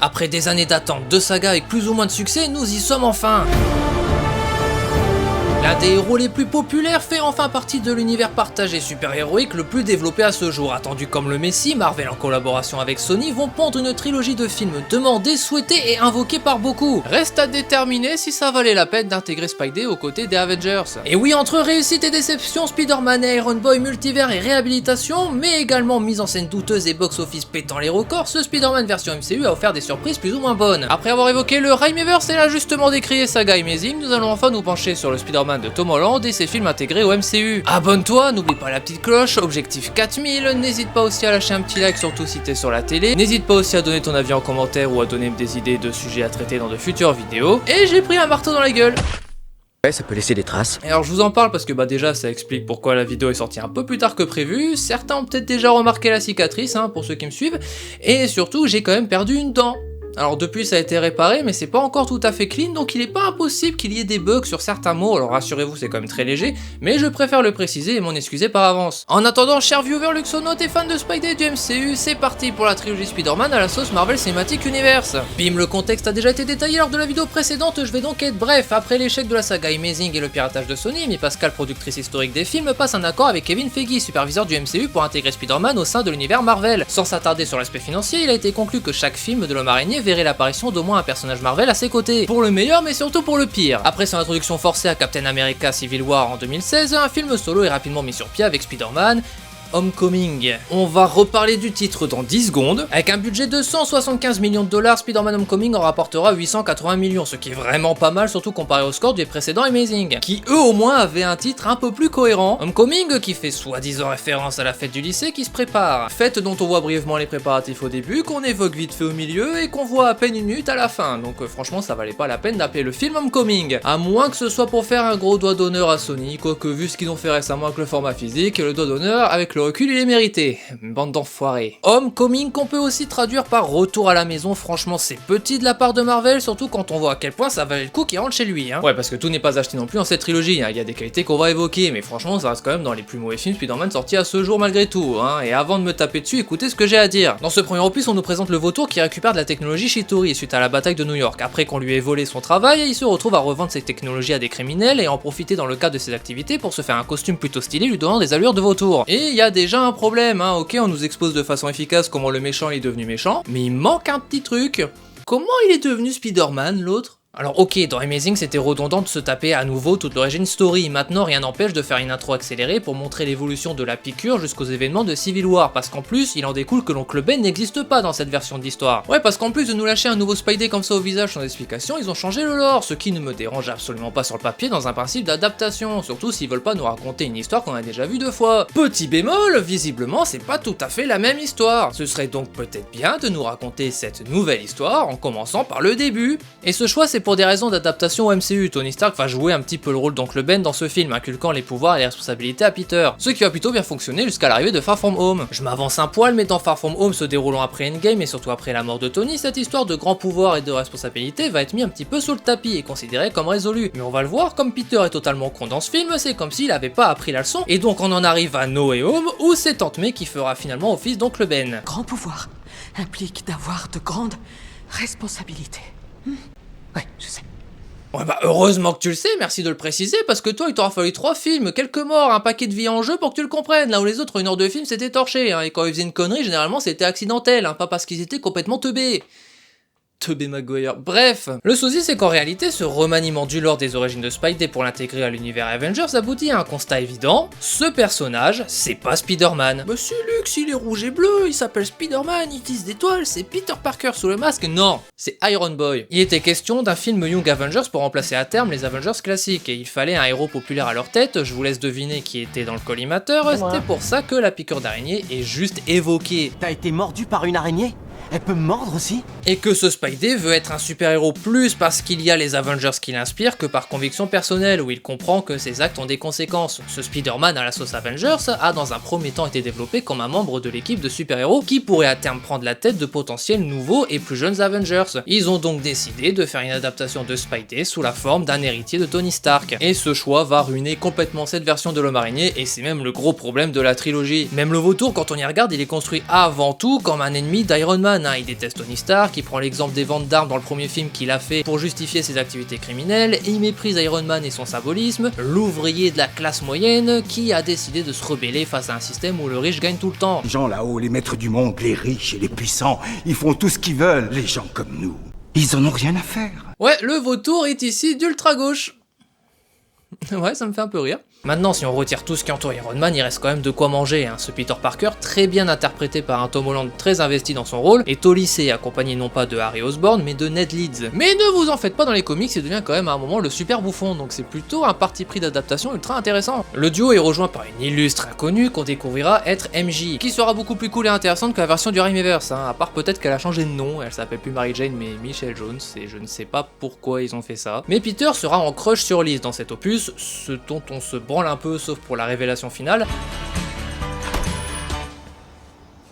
Après des années d'attente, de sagas avec plus ou moins de succès, nous y sommes enfin. L'un des héros les plus populaires fait enfin partie de l'univers partagé super-héroïque le plus développé à ce jour. Attendu comme le Messie, Marvel en collaboration avec Sony vont pondre une trilogie de films demandés, souhaités et invoqués par beaucoup. Reste à déterminer si ça valait la peine d'intégrer Spidey aux côtés des Avengers. Et oui, entre réussite et déception, Spider-Man et Iron Boy, multivers et réhabilitation, mais également mise en scène douteuse et box-office pétant les records, ce Spider-Man version MCU a offert des surprises plus ou moins bonnes. Après avoir évoqué le Raimiverse et l'injustement décrié saga Amazing, nous allons enfin nous pencher sur le Spider-Man de Tom Holland et ses films intégrés au MCU. Abonne-toi, n'oublie pas la petite cloche, objectif 4000, n'hésite pas aussi à lâcher un petit like surtout si t'es sur la télé, n'hésite pas aussi à donner ton avis en commentaire ou à donner des idées de sujets à traiter dans de futures vidéos, et j'ai pris un marteau dans la gueule. Ouais, ça peut laisser des traces. Et alors je vous en parle parce que déjà ça explique pourquoi la vidéo est sortie un peu plus tard que prévu, certains ont peut-être déjà remarqué la cicatrice pour ceux qui me suivent, et surtout j'ai quand même perdu une dent. Alors depuis ça a été réparé mais c'est pas encore tout à fait clean donc il est pas impossible qu'il y ait des bugs sur certains mots, alors rassurez-vous c'est quand même très léger, mais je préfère le préciser et m'en excuser par avance. En attendant, chers viewers luxonautes et fans de Spidey du MCU, c'est parti pour la trilogie Spider-Man à la sauce Marvel Cinematic Universe. Bim, le contexte a déjà été détaillé lors de la vidéo précédente, je vais donc être bref. Après l'échec de la saga Amazing et le piratage de Sony, Mi Pascal, productrice historique des films, passe un accord avec Kevin Feige, superviseur du MCU pour intégrer Spider-Man au sein de l'univers Marvel. Sans s'attarder sur l'aspect financier, il a été conclu que chaque film de l'homme araignée verrait l'apparition d'au moins un personnage Marvel à ses côtés. Pour le meilleur mais surtout pour le pire. Après son introduction forcée à Captain America Civil War en 2016, un film solo est rapidement mis sur pied avec Spider-Man Homecoming. On va reparler du titre dans 10 secondes. Avec un budget de 175 millions de dollars, Spider-Man Homecoming en rapportera 880 millions, ce qui est vraiment pas mal, surtout comparé au score des précédents Amazing, qui eux au moins avaient un titre un peu plus cohérent. Homecoming qui fait soi-disant référence à la fête du lycée qui se prépare. Fête dont on voit brièvement les préparatifs au début, qu'on évoque vite fait au milieu et qu'on voit à peine une minute à la fin. Donc franchement ça valait pas la peine d'appeler le film Homecoming. À moins que ce soit pour faire un gros doigt d'honneur à Sony, quoique vu ce qu'ils ont fait récemment avec le format physique, le doigt d'honneur avec le recul il est mérité, bande d'enfoirés. Homecoming qu'on peut aussi traduire par retour à la maison, franchement c'est petit de la part de Marvel, surtout quand on voit à quel point ça valait le coup qu'il rentre chez lui. Ouais parce que tout n'est pas acheté non plus en cette trilogie, il y a des qualités qu'on va évoquer, mais franchement ça reste quand même dans les plus mauvais films Spider-Man sortis à ce jour malgré tout. Et avant de me taper dessus, écoutez ce que j'ai à dire. Dans ce premier opus on nous présente le vautour qui récupère de la technologie Chitauri suite à la bataille de New York. Après qu'on lui ait volé son travail, il se retrouve à revendre ses technologies à des criminels et en profiter dans le cadre de ses activités pour se faire un costume plutôt stylé lui donnant des allures de vautour. Et il y a déjà un problème, ok on nous expose de façon efficace comment le méchant est devenu méchant, mais il manque un petit truc. Comment il est devenu Spider-Man l'autre ? Alors ok, dans Amazing c'était redondant de se taper à nouveau toute l'origin story, maintenant rien n'empêche de faire une intro accélérée pour montrer l'évolution de la piqûre jusqu'aux événements de Civil War, parce qu'en plus il en découle que l'oncle Ben n'existe pas dans cette version de l'histoire. Ouais parce qu'en plus de nous lâcher un nouveau Spidey comme ça au visage sans explication, ils ont changé le lore, ce qui ne me dérange absolument pas sur le papier dans un principe d'adaptation, surtout s'ils veulent pas nous raconter une histoire qu'on a déjà vue 2 fois. Petit bémol, visiblement c'est pas tout à fait la même histoire, ce serait donc peut-être bien de nous raconter cette nouvelle histoire en commençant par le début. Et ce choix c'est pour des raisons d'adaptation au MCU, Tony Stark va jouer un petit peu le rôle d'oncle Ben dans ce film, inculquant les pouvoirs et les responsabilités à Peter, ce qui va plutôt bien fonctionner jusqu'à l'arrivée de Far From Home. Je m'avance un poil, mais dans Far From Home se déroulant après Endgame et surtout après la mort de Tony, cette histoire de grands pouvoirs et de responsabilités va être mis un petit peu sous le tapis et considérée comme résolue. Mais on va le voir, comme Peter est totalement con dans ce film, c'est comme s'il avait pas appris la leçon, et donc on en arrive à No Way Home, où c'est Tante May qui fera finalement office d'oncle Ben. Grand pouvoir implique d'avoir de grandes responsabilités. Ouais, je sais. Ouais heureusement que tu le sais, merci de le préciser, parce que toi il t'aura fallu 3 films, quelques morts, un paquet de vie en jeu pour que tu le comprennes, là où les autres 1 heure de film c'était torché, et quand ils faisaient une connerie généralement c'était accidentel, pas parce qu'ils étaient complètement teubés. Tobey Maguire. Bref, le souci c'est qu'en réalité ce remaniement du lore des origines de Spidey pour l'intégrer à l'univers Avengers aboutit à un constat évident, ce personnage c'est pas Spider-Man. Mais si Lux il est rouge et bleu, il s'appelle Spider-Man, il tisse d'étoiles, c'est Peter Parker sous le masque, non, c'est Iron Boy. Il était question d'un film Young Avengers pour remplacer à terme les Avengers classiques et il fallait un héros populaire à leur tête, je vous laisse deviner qui était dans le collimateur, c'était pour ça que la piqûre d'araignée est juste évoquée. T'as été mordu par une araignée ? Elle peut me mordre aussi ? Et que ce Spidey veut être un super-héros plus parce qu'il y a les Avengers qui l'inspirent que par conviction personnelle, où il comprend que ses actes ont des conséquences. Ce Spider-Man à la sauce Avengers a dans un premier temps été développé comme un membre de l'équipe de super-héros qui pourrait à terme prendre la tête de potentiels nouveaux et plus jeunes Avengers. Ils ont donc décidé de faire une adaptation de Spidey sous la forme d'un héritier de Tony Stark. Et ce choix va ruiner complètement cette version de l'homme araignée et c'est même le gros problème de la trilogie. Même le vautour quand on y regarde il est construit avant tout comme un ennemi d'Iron Man. Spider-Man, hein. Il déteste Tony Stark, il prend l'exemple des ventes d'armes dans le premier film qu'il a fait pour justifier ses activités criminelles, il méprise Iron Man et son symbolisme, l'ouvrier de la classe moyenne qui a décidé de se rebeller face à un système où le riche gagne tout le temps. Les gens là-haut, les maîtres du monde, les riches et les puissants, ils font tout ce qu'ils veulent. Les gens comme nous, ils en ont rien à faire. Ouais, le vautour est ici d'ultra-gauche. Ouais, ça me fait un peu rire. Maintenant, si on retire tout ce qui entoure Iron Man, il reste quand même de quoi manger, hein. Ce Peter Parker, très bien interprété par un Tom Holland très investi dans son rôle, est au lycée, accompagné non pas de Harry Osborn, mais de Ned Leeds. Mais ne vous en faites pas, dans les comics, il devient quand même à un moment le super bouffon, donc c'est plutôt un parti pris d'adaptation ultra intéressant. Le duo est rejoint par une illustre inconnue qu'on découvrira être MJ, qui sera beaucoup plus cool et intéressante que la version du Raimiverse, hein, à part peut-être qu'elle a changé de nom, elle s'appelle plus Mary Jane mais Michelle Jones, et je ne sais pas pourquoi ils ont fait ça. Mais Peter sera en crush sur Liz dans cet opus, ce dont on se branle un peu sauf pour la révélation finale.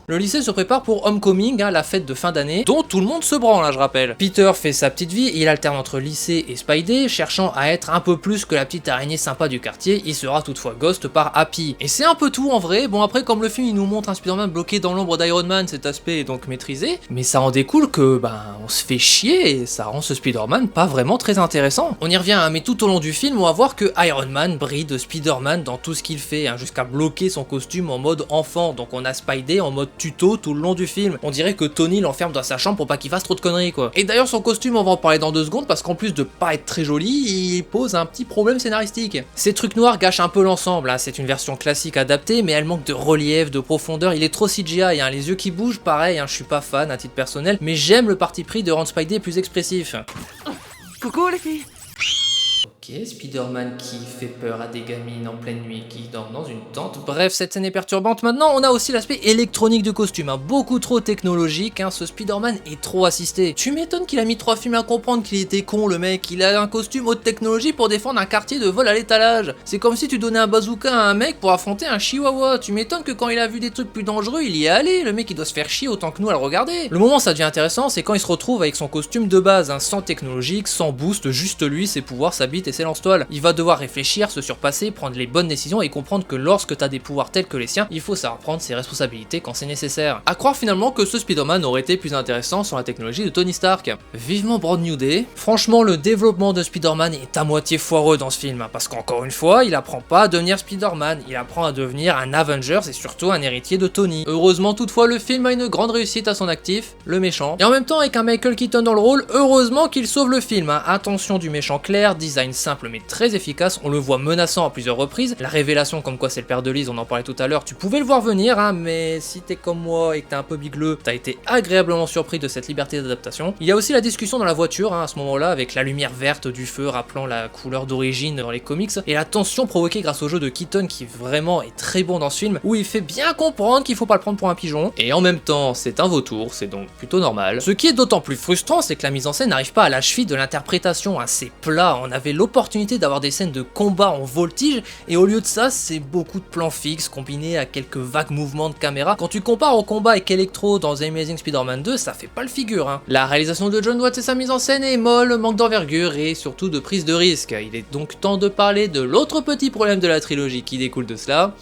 Le lycée se prépare pour Homecoming, hein, la fête de fin d'année, dont tout le monde se branle, hein, je rappelle. Peter fait sa petite vie, il alterne entre lycée et Spidey, cherchant à être un peu plus que la petite araignée sympa du quartier, il sera toutefois ghost par Happy. Et c'est un peu tout en vrai, bon après comme le film il nous montre un Spider-Man bloqué dans l'ombre d'Iron Man, cet aspect est donc maîtrisé, mais ça en découle que, on se fait chier et ça rend ce Spider-Man pas vraiment très intéressant. On y revient, hein, mais tout au long du film, on va voir que Iron Man brille de Spider-Man dans tout ce qu'il fait, hein, jusqu'à bloquer son costume en mode enfant, donc on a Spidey en mode tuto tout le long du film. On dirait que Tony l'enferme dans sa chambre pour pas qu'il fasse trop de conneries quoi. Et d'ailleurs son costume, on va en parler dans 2 secondes parce qu'en plus de pas être très joli, il pose un petit problème scénaristique. Ces trucs noirs gâchent un peu l'ensemble, hein. C'est une version classique adaptée mais elle manque de relief, de profondeur, il est trop CGI, hein. Les yeux qui bougent, pareil, hein. Je suis pas fan à titre personnel, mais j'aime le parti pris de rendre Spidey plus expressif. Coucou les filles. Ok, Spider-Man qui fait peur à des gamines en pleine nuit qui dorment dans une tente. Bref, cette scène est perturbante. Maintenant, on a aussi l'aspect électronique du costume, hein. Beaucoup trop technologique, hein. Ce Spider-Man est trop assisté. Tu m'étonnes qu'il a mis 3 films à comprendre qu'il était con, le mec. Il a un costume haute technologie pour défendre un quartier de vol à l'étalage. C'est comme si tu donnais un bazooka à un mec pour affronter un chihuahua. Tu m'étonnes que quand il a vu des trucs plus dangereux, il y est allé. Le mec, il doit se faire chier autant que nous à le regarder. Le moment où ça devient intéressant, c'est quand il se retrouve avec son costume de base, hein, sans technologique, sans boost, juste lui, ses pouvoirs, sa bite et ses lance-toiles. Il va devoir réfléchir, se surpasser, prendre les bonnes décisions et comprendre que lorsque t'as des pouvoirs tels que les siens, il faut savoir prendre ses responsabilités quand c'est nécessaire. À croire finalement que ce Spider-Man aurait été plus intéressant sans la technologie de Tony Stark. Vivement Brand New Day. Franchement, le développement de Spider-Man est à moitié foireux dans ce film, hein, parce qu'encore une fois, il apprend pas à devenir Spider-Man, il apprend à devenir un Avengers et surtout un héritier de Tony. Heureusement toutefois, le film a une grande réussite à son actif, le méchant. Et en même temps, avec un Michael Keaton dans le rôle, heureusement qu'il sauve le film, hein. Intention du méchant clair, design simple mais très efficace, on le voit menaçant à plusieurs reprises, la révélation comme quoi c'est le père de Liz, on en parlait tout à l'heure, tu pouvais le voir venir, hein, mais si t'es comme moi et que t'es un peu bigleux, t'as été agréablement surpris de cette liberté d'adaptation. Il y a aussi la discussion dans la voiture, hein, à ce moment-là, avec la lumière verte du feu rappelant la couleur d'origine dans les comics, et la tension provoquée grâce au jeu de Keaton qui vraiment est très bon dans ce film, où il fait bien comprendre qu'il faut pas le prendre pour un pigeon, et en même temps c'est un vautour, c'est donc plutôt normal. Ce qui est d'autant plus frustrant, c'est que la mise en scène n'arrive pas à la cheville de l'interprétation, hein, c'est plat, on avait l'opportunité d'avoir des scènes de combat en voltige, et au lieu de ça, c'est beaucoup de plans fixes combinés à quelques vagues mouvements de caméra. Quand tu compares au combat avec Electro dans The Amazing Spider-Man 2, ça fait pas le figure, hein. La réalisation de Jon Watts et sa mise en scène est molle, manque d'envergure et surtout de prise de risque. Il est donc temps de parler de l'autre petit problème de la trilogie qui découle de cela.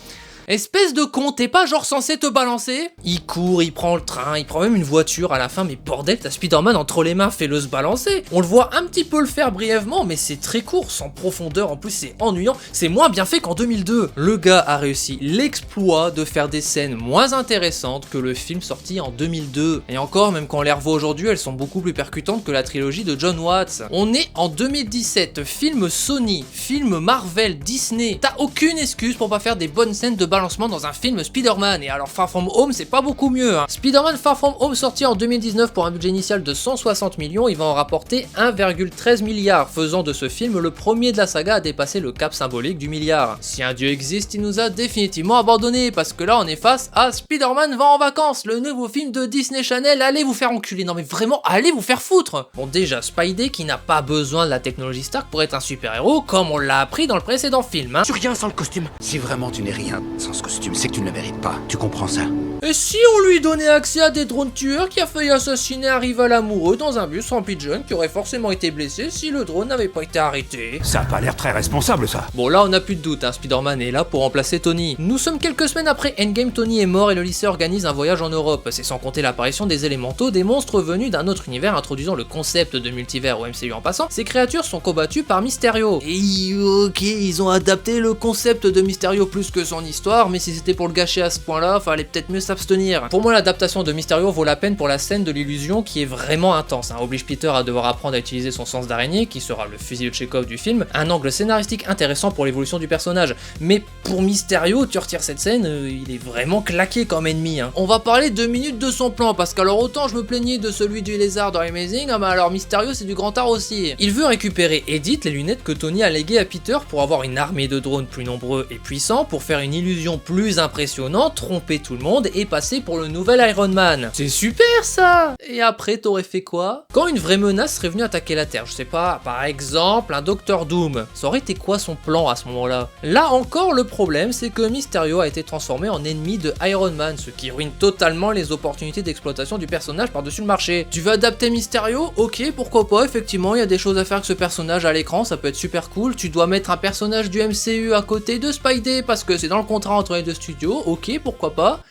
Espèce de con, t'es pas genre censé te balancer? Il court, il prend le train, il prend même une voiture à la fin, mais bordel, t'as Spider-Man entre les mains, fais-le se balancer. On le voit un petit peu le faire brièvement, mais c'est très court, sans profondeur, en plus c'est ennuyant, c'est moins bien fait qu'en 2002. Le gars a réussi l'exploit de faire des scènes moins intéressantes que le film sorti en 2002. Et encore, même quand on les revoit aujourd'hui, elles sont beaucoup plus percutantes que la trilogie de Jon Watts. On est en 2017, film Sony, film Marvel, Disney, t'as aucune excuse pour pas faire des bonnes scènes de balancement dans un film Spider-Man, et alors Far From Home c'est pas beaucoup mieux, hein. Spider-Man Far From Home sorti en 2019 pour un budget initial de 160 millions, il va en rapporter 1,13 milliard, faisant de ce film le premier de la saga à dépasser le cap symbolique du milliard. Si un dieu existe, il nous a définitivement abandonnés, parce que là on est face à Spider-Man va en vacances, le nouveau film de Disney Channel, allez vous faire enculer, non mais vraiment, allez vous faire foutre. Bon déjà, Spidey qui n'a pas besoin de la technologie Stark pour être un super-héros, comme on l'a appris dans le précédent film, hein. Je suis rien sans le costume. Si vraiment tu n'es rien sans ce costume, c'est que tu ne le mérites pas. Tu comprends ça? Et si on lui donnait accès à des drones tueurs qui a failli assassiner un rival amoureux dans un bus rempli de jeunes qui auraient forcément été blessés si le drone n'avait pas été arrêté? Ça a pas l'air très responsable, ça. Bon là on n'a plus de doute, hein, Spider-Man est là pour remplacer Tony. Nous sommes quelques semaines après Endgame, Tony est mort et le lycée organise un voyage en Europe. C'est sans compter l'apparition des élémentaux, des monstres venus d'un autre univers introduisant le concept de multivers au MCU en passant. Ces créatures sont combattues par Mysterio. Et ok, ils ont adapté le concept de Mysterio plus que son histoire, mais si c'était pour le gâcher à ce point-là, fallait peut-être mieux s'abstenir. Pour moi l'adaptation de Mysterio vaut la peine pour la scène de l'illusion qui est vraiment intense, hein. Oblige Peter à devoir apprendre à utiliser son sens d'araignée, qui sera le fusil de Chekhov du film, un angle scénaristique intéressant pour l'évolution du personnage. Mais pour Mysterio, tu retires cette scène, il est vraiment claqué comme ennemi, hein. On va parler 2 minutes de son plan, parce qu'alors autant je me plaignais de celui du lézard dans Amazing, ah bah alors Mysterio c'est du grand art aussi. Il veut récupérer Edith, les lunettes que Tony a léguées à Peter pour avoir une armée de drones plus nombreux et puissants, pour faire une illusion plus impressionnante, tromper tout le monde et passer pour le nouvel Iron Man. C'est super ça! Et après t'aurais fait quoi? Quand une vraie menace serait venue attaquer la Terre, je sais pas, par exemple un Docteur Doom, ça aurait été quoi son plan à ce moment-là? Là encore le problème c'est que Mysterio a été transformé en ennemi de Iron Man, ce qui ruine totalement les opportunités d'exploitation du personnage par-dessus le marché. Tu veux adapter Mysterio? Ok, pourquoi pas, effectivement il y a des choses à faire avec ce personnage à l'écran, ça peut être super cool. Tu dois mettre un personnage du MCU à côté de Spidey parce que c'est dans le contrat entre les deux studios, ok, pourquoi pas.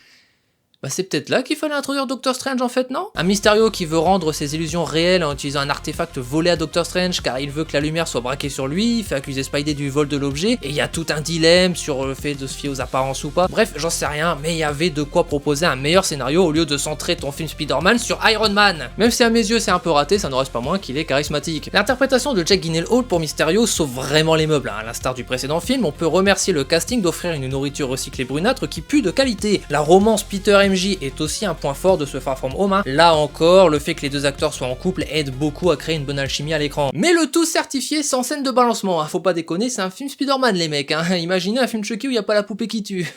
Bah c'est peut-être là qu'il fallait introduire Doctor Strange en fait, non? Un Mysterio qui veut rendre ses illusions réelles en utilisant un artefact volé à Doctor Strange car il veut que la lumière soit braquée sur lui, il fait accuser Spidey du vol de l'objet, et il y a tout un dilemme sur le fait de se fier aux apparences ou pas. Bref, j'en sais rien, mais il y avait de quoi proposer un meilleur scénario au lieu de centrer ton film Spider-Man sur Iron Man. Même si à mes yeux c'est un peu raté, ça ne reste pas moins qu'il est charismatique. L'interprétation de Jake Gyllenhaal pour Mysterio sauve vraiment les meubles, hein. À l'instar du précédent film, on peut remercier le casting d'offrir une nourriture recyclée brunâtre qui pue de qualité. La romance Peter MJ est aussi un point fort de ce Far From Home, hein. Là encore, le fait que les deux acteurs soient en couple aide beaucoup à créer une bonne alchimie à l'écran. Mais le tout certifié sans scène de balancement, hein. Faut pas déconner, c'est un film Spider-Man les mecs, hein. Imaginez un film Chucky où il n'y a pas la poupée qui tue.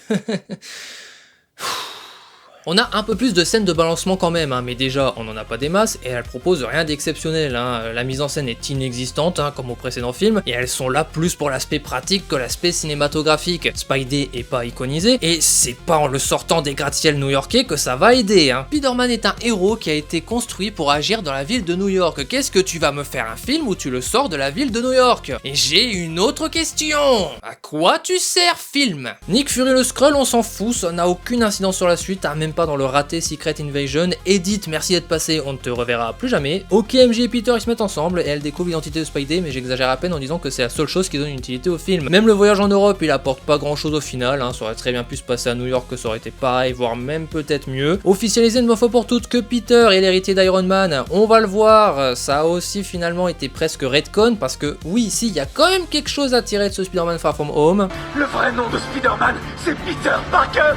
On a un peu plus de scènes de balancement quand même, hein, mais déjà on en a pas des masses et elles proposent rien d'exceptionnel, hein. La mise en scène est inexistante, hein, comme au précédent film, et elles sont là plus pour l'aspect pratique que l'aspect cinématographique. Spidey est pas iconisé, et c'est pas en le sortant des gratte-ciel new-yorkais que ça va aider, hein. Spider-Man est un héros qui a été construit pour agir dans la ville de New York. Qu'est-ce que tu vas me faire un film où tu le sors de la ville de New York? Et j'ai une autre question! À quoi tu sers film? Nick Fury le Skrull, on s'en fout, ça n'a aucune incidence sur la suite, hein, même pas dans le raté Secret Invasion. Edith, merci d'être passé, on ne te reverra plus jamais. Ok, MJ et Peter ils se mettent ensemble et elle découvre l'identité de Spidey, mais j'exagère à peine en disant que c'est la seule chose qui donne une utilité au film. Même le voyage en Europe, il apporte pas grand chose au final, hein. Ça aurait très bien pu se passer à New York, que ça aurait été pareil, voire même peut-être mieux. Officialiser une bonne fois pour toutes que Peter est l'héritier d'Iron Man, on va le voir, ça a aussi finalement été presque retcon, parce que oui, si, il y a quand même quelque chose à tirer de ce Spider-Man Far From Home. Le vrai nom de Spider-Man, c'est Peter Parker!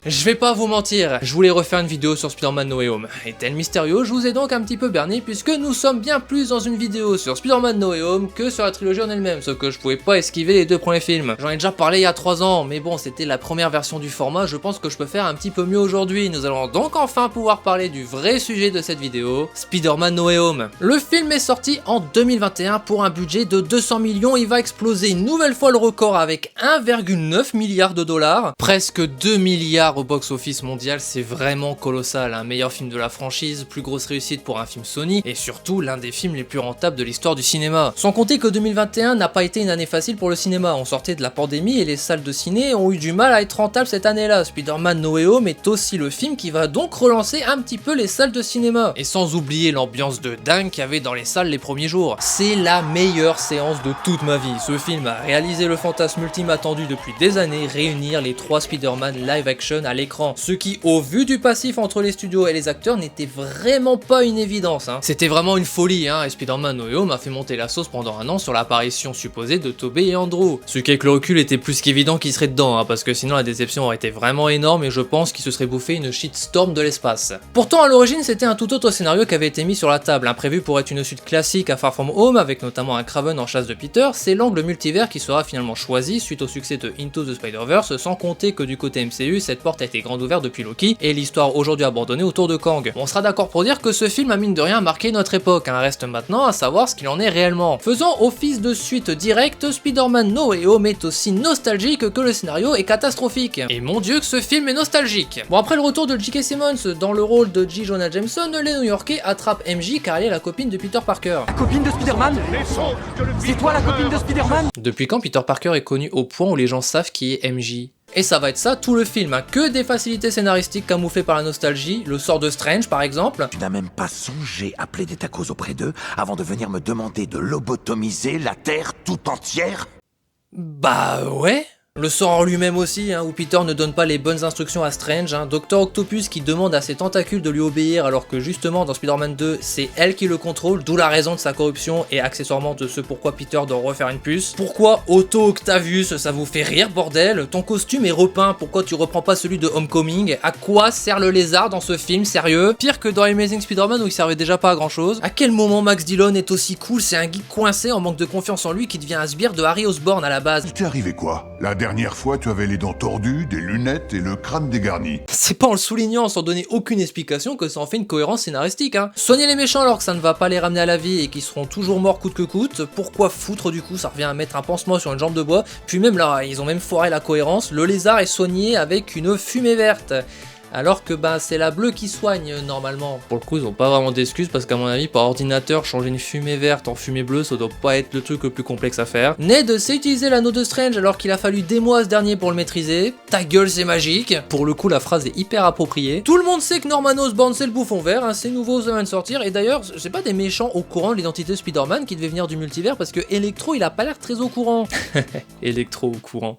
Je vais pas vous mentir, je voulais refaire une vidéo sur Spider-Man No Way Home, et tel Mysterio, je vous ai donc un petit peu berné puisque nous sommes bien plus dans une vidéo sur Spider-Man No Way Home que sur la trilogie en elle-même, sauf que je pouvais pas esquiver les deux premiers films. J'en ai déjà parlé il y a 3 ans, mais bon, c'était la première version du format, je pense que je peux faire un petit peu mieux aujourd'hui. Nous allons donc enfin pouvoir parler du vrai sujet de cette vidéo, Spider-Man No Way Home. Le film est sorti en 2021 pour un budget de 200 millions, il va exploser une nouvelle fois le record avec 1,9 milliard de dollars, presque 2 milliards au box-office mondial, c'est vraiment colossal, un meilleur film de la franchise, plus grosse réussite pour un film Sony, et surtout l'un des films les plus rentables de l'histoire du cinéma. Sans compter que 2021 n'a pas été une année facile pour le cinéma, on sortait de la pandémie et les salles de ciné ont eu du mal à être rentables cette année-là. Spider-Man No Way Home est aussi le film qui va donc relancer un petit peu les salles de cinéma, et sans oublier l'ambiance de dingue qu'il y avait dans les salles les premiers jours. C'est la meilleure séance de toute ma vie. Ce film a réalisé le fantasme ultime attendu depuis des années, réunir les 3 Spider-Man live action à l'écran, ce qui au vu du passif entre les studios et les acteurs n'était vraiment pas une évidence, hein. C'était vraiment une folie, hein, et Spider-Man No Way Home a fait monter la sauce pendant un an sur l'apparition supposée de Tobey et Andrew. Ce qui avec le recul était plus qu'évident qu'ils seraient dedans, hein, parce que sinon la déception aurait été vraiment énorme et je pense qu'ils se seraient bouffé une shitstorm de l'espace. Pourtant à l'origine c'était un tout autre scénario qui avait été mis sur la table, hein, prévu pour être une suite classique à Far From Home avec notamment un Kraven en chasse de Peter. C'est l'angle multivers qui sera finalement choisi suite au succès de Into the Spider-Verse, sans compter que du côté MCU cette porte porte a été grande ouverte depuis Loki, et l'histoire aujourd'hui abandonnée autour de Kang. On sera d'accord pour dire que ce film a mine de rien marqué notre époque, hein. Reste maintenant à savoir ce qu'il en est réellement. Faisant office de suite directe, Spider-Man No Way Home est aussi nostalgique que le scénario est catastrophique. Et mon dieu que ce film est nostalgique. Bon, après le retour de J.K. Simmons dans le rôle de J. Jonah Jameson, les New-Yorkais attrapent MJ car elle est la copine de Peter Parker. La copine de Spider-Man? C'est toi la copine de Spider-Man? Depuis quand Peter Parker est connu au point où les gens savent qui est MJ? Et ça va être ça tout le film, hein. Que des facilités scénaristiques camouflées par la nostalgie, le sort de Strange par exemple. Tu n'as même pas songé à plaider ta cause auprès d'eux avant de venir me demander de lobotomiser la Terre tout entière? Bah ouais. Le sort en lui-même aussi, hein, où Peter ne donne pas les bonnes instructions à Strange, hein. Dr Octopus qui demande à ses tentacules de lui obéir alors que justement dans Spider-Man 2 c'est elle qui le contrôle, d'où la raison de sa corruption et accessoirement de ce pourquoi Peter doit refaire une puce. Pourquoi Otto Octavius, ça vous fait rire bordel? Ton costume est repeint, pourquoi tu reprends pas celui de Homecoming? À quoi sert le lézard dans ce film, sérieux? Pire que dans Amazing Spider-Man où il servait déjà pas à grand chose. À quel moment Max Dillon est aussi cool? C'est un geek coincé en manque de confiance en lui qui devient un sbire de Harry Osborn à la base. Il t'est arrivé quoi? La dernière fois, tu avais les dents tordues, des lunettes et le crâne dégarni. C'est pas en le soulignant sans donner aucune explication que ça en fait une cohérence scénaristique, hein. Soigner les méchants alors que ça ne va pas les ramener à la vie et qu'ils seront toujours morts coûte que coûte, pourquoi foutre du coup? Ça revient à mettre un pansement sur une jambe de bois, puis même là, ils ont même foiré la cohérence, le lézard est soigné avec une fumée verte. Alors que bah c'est la bleue qui soigne normalement. Pour le coup ils ont pas vraiment d'excuses parce qu'à mon avis par ordinateur changer une fumée verte en fumée bleue ça doit pas être le truc le plus complexe à faire. Ned sait utiliser l'anneau de Strange alors qu'il a fallu des mois ce dernier pour le maîtriser. Ta gueule c'est magique. Pour le coup la phrase est hyper appropriée. Tout le monde sait que Norman Osborn c'est le bouffon vert, hein, c'est nouveau ça vient de sortir et d'ailleurs c'est pas des méchants au courant de l'identité de Spider-Man qui devait venir du multivers parce que Electro il a pas l'air très au courant. Electro au courant.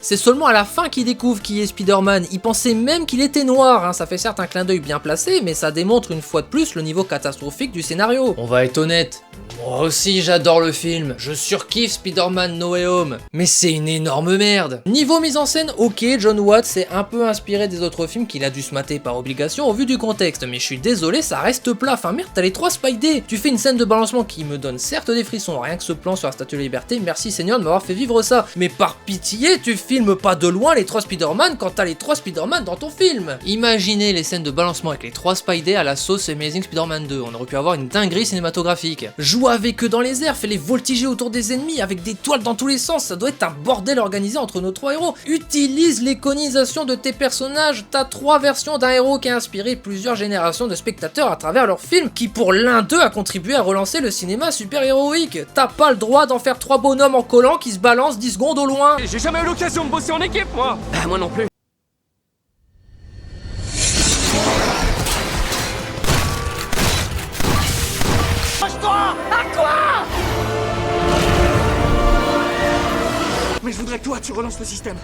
C'est seulement à la fin qu'il découvre qui est Spider-Man, il pensait même qu'il était noir, hein. Ça fait certes un clin d'œil bien placé, mais ça démontre une fois de plus le niveau catastrophique du scénario. On va être honnête, moi aussi j'adore le film, je surkiffe Spider-Man No Way Home, mais c'est une énorme merde. Niveau mise en scène, ok, John Watts s'est un peu inspiré des autres films qu'il a dû se mater par obligation au vu du contexte, mais je suis désolé, ça reste plat, enfin merde, t'as les 3 Spidey. Tu fais une scène de balancement qui me donne certes des frissons, rien que ce plan sur la Statue de la Liberté, merci Seigneur de m'avoir fait vivre ça, mais par pitié, tu filmes pas de loin les 3 Spider-Man quand t'as les 3 Spider-Man dans ton film. Imaginez les scènes de balancement avec les 3 Spidey à la sauce Amazing Spider-Man 2, on aurait pu avoir une dinguerie cinématographique. Joue avec eux dans les airs, fais-les voltiger autour des ennemis avec des toiles dans tous les sens, ça doit être un bordel organisé entre nos 3 héros. Utilise l'iconisation de tes personnages, t'as 3 versions d'un héros qui a inspiré plusieurs générations de spectateurs à travers leurs films, qui pour l'un d'eux a contribué à relancer le cinéma super-héroïque. T'as pas le droit d'en faire 3 bonhommes en collant qui se balancent 10 secondes au loin. J'ai jamais eu l'occasion de bosser en équipe, moi. Bah, moi non plus. Lâche-toi! À quoi? Mais je voudrais que toi, tu relances le système.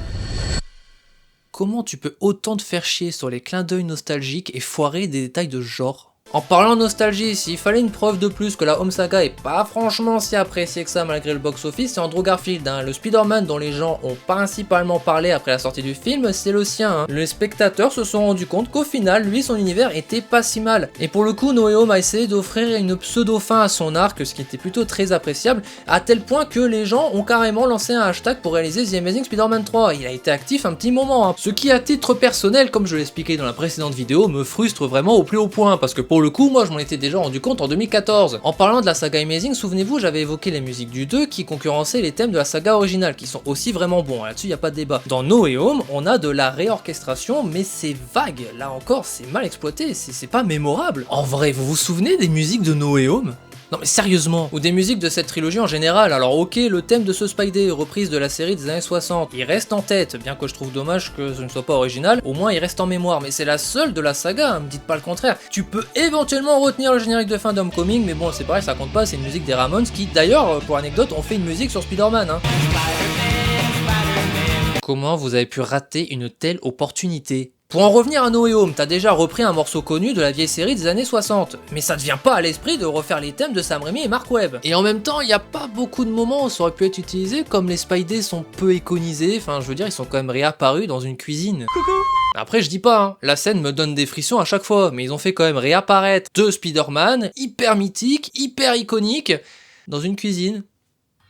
Comment tu peux autant te faire chier sur les clins d'œil nostalgiques et foirer des détails de ce genre? En parlant de nostalgie, s'il fallait une preuve de plus que la Home Saga est pas franchement si appréciée que ça malgré le box-office, c'est Andrew Garfield, hein. Le Spider-Man dont les gens ont principalement parlé après la sortie du film, c'est le sien, hein. Les spectateurs se sont rendus compte qu'au final, lui, son univers était pas si mal. Et pour le coup, No Way Home a essayé d'offrir une pseudo-fin à son arc, ce qui était plutôt très appréciable, à tel point que les gens ont carrément lancé un hashtag pour réaliser The Amazing Spider-Man 3. Il a été actif un petit moment, hein. Ce qui, à titre personnel, comme je l'expliquais dans la précédente vidéo, me frustre vraiment au plus haut point, parce que pour le coup, moi je m'en étais déjà rendu compte en 2014. En parlant de la saga Amazing, souvenez-vous, j'avais évoqué les musiques du 2 qui concurrençaient les thèmes de la saga originale, qui sont aussi vraiment bons, là-dessus y a pas de débat. Dans No Way Home, on a de la réorchestration, mais c'est vague, là encore c'est mal exploité, c'est pas mémorable. En vrai, vous vous souvenez des musiques de No Way Home ? Non mais sérieusement, ou des musiques de cette trilogie en général, alors ok, le thème de ce Spidey, reprise de la série des années 60, il reste en tête, bien que je trouve dommage que ce ne soit pas original, au moins il reste en mémoire, mais c'est la seule de la saga, hein, me dites pas le contraire. Tu peux éventuellement retenir le générique de fin d'Homecoming, mais bon c'est pareil, ça compte pas, c'est une musique des Ramones qui d'ailleurs, pour anecdote, ont fait une musique sur Spider-Man. Hein. Comment vous avez pu rater une telle opportunité ? Pour en revenir à No Way Home, t'as déjà repris un morceau connu de la vieille série des années 60, mais ça te vient pas à l'esprit de refaire les thèmes de Sam Raimi et Mark Webb. Et en même temps, y a pas beaucoup de moments où ça aurait pu être utilisé, comme les Spidey sont peu iconisés, enfin je veux dire, ils sont quand même réapparus dans une cuisine. Coucou. Après je dis pas, hein, la scène me donne des frissons à chaque fois, mais ils ont fait quand même réapparaître deux Spider-Man, hyper mythiques, hyper iconiques, dans une cuisine.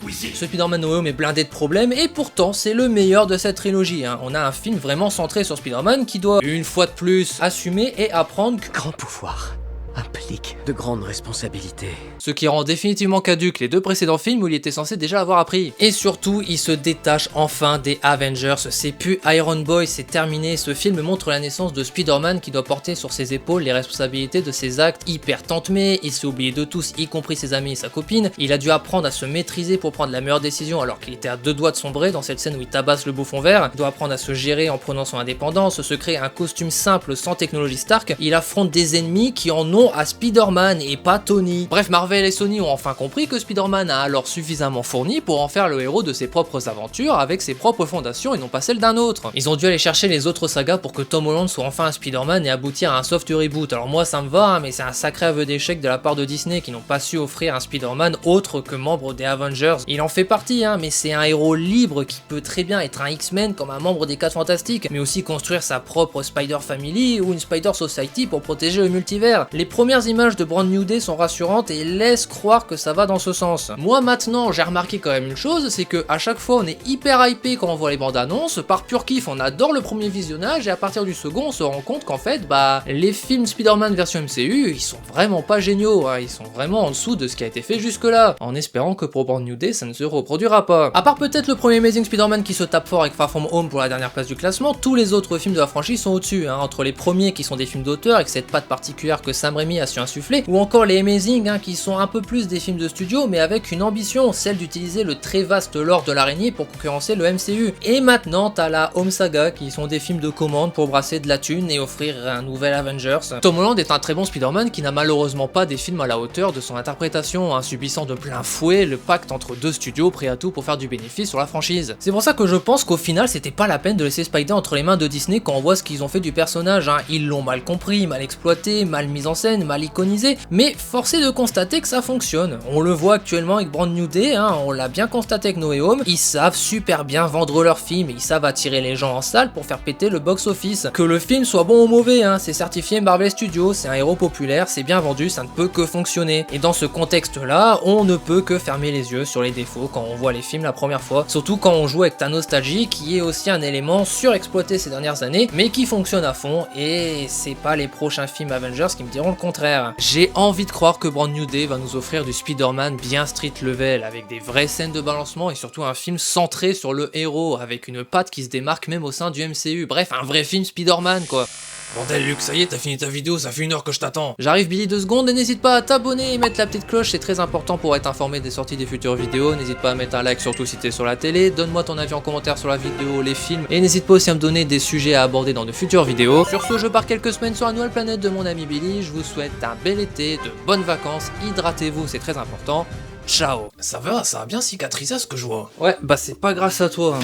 Ce Spider-Man No Way Home est blindé de problèmes et pourtant c'est le meilleur de cette trilogie. On a un film vraiment centré sur Spider-Man qui doit, une fois de plus, assumer et apprendre que Grand pouvoir implique de grandes responsabilités. ce qui rend définitivement caduque les deux précédents films où il était censé déjà avoir appris. Et surtout, il se détache enfin des Avengers, c'est plus Iron Boy, c'est terminé. Ce film montre la naissance de Spider-Man qui doit porter sur ses épaules les responsabilités de ses actes hyper tantemés. Il s'est oublié de tous, y compris ses amis et sa copine. Il a dû apprendre à se maîtriser pour prendre la meilleure décision alors qu'il était à deux doigts de sombrer dans cette scène où il tabasse le bouffon vert. Il doit apprendre à se gérer en prenant son indépendance, se créer un costume simple sans technologie Stark. Il affronte des ennemis qui en ont à Spider-Man et pas Tony. Bref, Marvel et Sony ont enfin compris que Spider-Man a alors suffisamment fourni pour en faire le héros de ses propres aventures avec ses propres fondations et non pas celles d'un autre. Ils ont dû aller chercher les autres sagas pour que Tom Holland soit enfin un Spider-Man et aboutir à un soft reboot. Alors moi ça me va, mais c'est un sacré aveu d'échec de la part de Disney qui n'ont pas su offrir un Spider-Man autre que membre des Avengers. Il en fait partie, mais c'est un héros libre qui peut très bien être un X-Men comme un membre des 4 Fantastiques, mais aussi construire sa propre Spider Family ou une Spider Society pour protéger le multivers. Les premières images de Brand New Day sont rassurantes et laissent croire que ça va dans ce sens. Moi maintenant, j'ai remarqué quand même une chose, c'est que à chaque fois on est hyper hypé quand on voit les bandes annonces, par pur kiff on adore le premier visionnage et à partir du second on se rend compte qu'en fait les films Spider-Man version MCU ils sont vraiment pas géniaux, ils sont vraiment en dessous de ce qui a été fait jusque là, en espérant que pour Brand New Day ça ne se reproduira pas. À part peut-être le premier Amazing Spider-Man qui se tape fort avec Far From Home pour la dernière place du classement, tous les autres films de la franchise sont au-dessus, entre les premiers qui sont des films d'auteur avec cette patte particulière que Sam Raimi a su insuffler, ou encore les Amazing qui sont un peu plus des films de studio mais avec une ambition, celle d'utiliser le très vaste lore de l'araignée pour concurrencer le MCU. Et maintenant t'as la Home Saga qui sont des films de commande pour brasser de la thune et offrir un nouvel Avengers. Tom Holland est un très bon Spider-Man qui n'a malheureusement pas des films à la hauteur de son interprétation, subissant de plein fouet le pacte entre deux studios prêts à tout pour faire du bénéfice sur la franchise. C'est pour ça que je pense qu'au final c'était pas la peine de laisser Spider entre les mains de Disney quand on voit ce qu'ils ont fait du personnage. Ils l'ont mal compris, mal exploité, mal mis en scène, mal iconisé, mais force est de constater que ça fonctionne. On le voit actuellement avec Brand New Day, on l'a bien constaté avec No Way Home, ils savent super bien vendre leurs films et ils savent attirer les gens en salle pour faire péter le box-office. Que le film soit bon ou mauvais, c'est certifié Marvel Studios, c'est un héros populaire, c'est bien vendu, ça ne peut que fonctionner. Et dans ce contexte-là, on ne peut que fermer les yeux sur les défauts quand on voit les films la première fois, surtout quand on joue avec ta nostalgie qui est aussi un élément surexploité ces dernières années, mais qui fonctionne à fond, et c'est pas les prochains films Avengers qui me diront le contraire. J'ai envie de croire que Brand New Day va nous offrir du Spider-Man bien street level, avec des vraies scènes de balancement et surtout un film centré sur le héros, avec une patte qui se démarque même au sein du MCU, bref un vrai film Spider-Man quoi. Bordel Luc, ça y est, t'as fini ta vidéo, ça fait 1 heure que je t'attends. J'arrive Billy 2 secondes et n'hésite pas à t'abonner et mettre la petite cloche, c'est très important pour être informé des sorties des futures vidéos. N'hésite pas à mettre un like surtout si t'es sur la télé, donne-moi ton avis en commentaire sur la vidéo, les films, et n'hésite pas aussi à me donner des sujets à aborder dans de futures vidéos. Sur ce, je pars quelques semaines sur la nouvelle planète de mon ami Billy, je vous souhaite un bel été, de bonnes vacances, hydratez-vous, c'est très important. Ciao. Ça a bien cicatrisé ce que je vois. Ouais, c'est pas grâce à toi.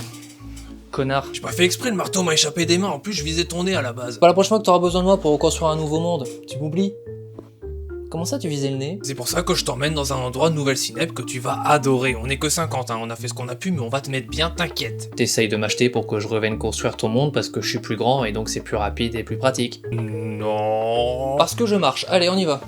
Connard. J'ai pas fait exprès, le marteau m'a échappé des mains, en plus je visais ton nez à la base. Pas la prochaine fois que t'auras besoin de moi pour reconstruire un nouveau monde. Tu m'oublies? Comment ça tu visais le nez? C'est pour ça que je t'emmène dans un endroit de Nouvelle Cinep que tu vas adorer. On est que 50, on a fait ce qu'on a pu, mais on va te mettre bien, t'inquiète. T'essayes de m'acheter pour que je revienne construire ton monde parce que je suis plus grand et donc c'est plus rapide et plus pratique. Non. Parce que je marche, allez on y va.